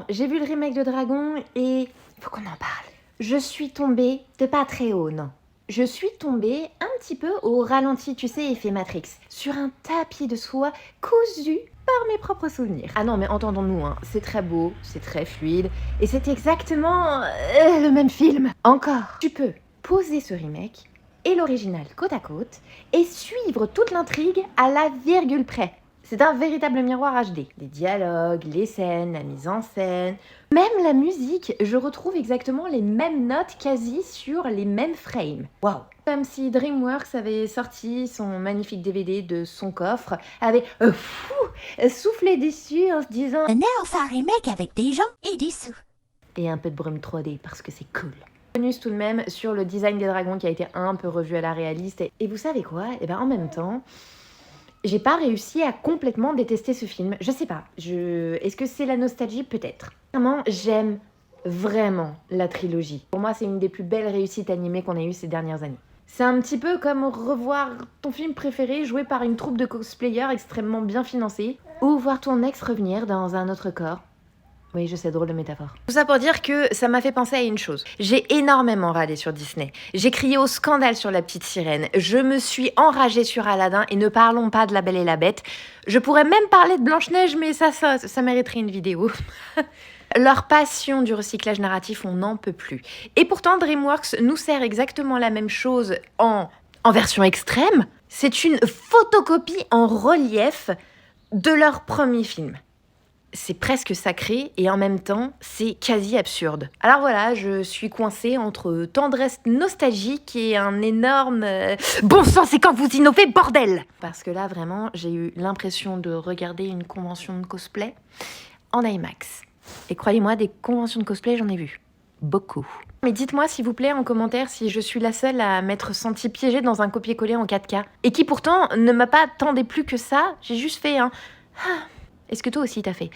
Bon, j'ai vu le remake de Dragon et faut qu'on en parle. Je suis tombée de pas très haut, non. Je suis tombée un petit peu au ralenti, tu sais, effet Matrix, sur un tapis de soie cousu par mes propres souvenirs. Ah non, mais entendons-nous, hein, c'est très beau, c'est très fluide, et c'est exactement le même film. Encore, tu peux poser ce remake et l'original côte à côte et suivre toute l'intrigue à la virgule près. C'est un véritable miroir HD. Les dialogues, les scènes, la mise en scène, même la musique, je retrouve exactement les mêmes notes quasi sur les mêmes frames. Waouh! Comme si DreamWorks avait sorti son magnifique DVD de son coffre, avait soufflé dessus en se disant Now on fait un remake avec des gens et des sous. Et un peu de brume 3D parce que c'est cool. Bonus tout de même sur le design des dragons qui a été un peu revu à la réaliste. Et vous savez quoi? Et ben en même temps, j'ai pas réussi à complètement détester ce film. Je sais pas. Est-ce que c'est la nostalgie? Peut-être. Vraiment, j'aime vraiment la trilogie. Pour moi, c'est une des plus belles réussites animées qu'on a eues ces dernières années. C'est un petit peu comme revoir ton film préféré joué par une troupe de cosplayers extrêmement bien financés, ou voir ton ex revenir dans un autre corps. Oui, je sais, drôle de métaphore. Tout ça pour dire que ça m'a fait penser à une chose. J'ai énormément râlé sur Disney. J'ai crié au scandale sur La Petite Sirène. Je me suis enragée sur Aladdin et ne parlons pas de La Belle et la Bête. Je pourrais même parler de Blanche-Neige, mais ça mériterait une vidéo. Leur passion du recyclage narratif, on n'en peut plus. Et pourtant, DreamWorks nous sert exactement la même chose en version extrême. C'est une photocopie en relief de leur premier film. C'est presque sacré et en même temps, c'est quasi absurde. Alors voilà, je suis coincée entre tendresse nostalgique et un énorme bon sang, c'est quand vous innovez, bordel! Parce que là, vraiment, j'ai eu l'impression de regarder une convention de cosplay en IMAX. Et croyez-moi, des conventions de cosplay, j'en ai vu. Beaucoup. Mais dites-moi s'il vous plaît en commentaire si je suis la seule à m'être sentie piégée dans un copier-coller en 4K. Et qui pourtant ne m'a pas tant déplu que ça, j'ai juste fait un... Est-ce que toi aussi t'as fait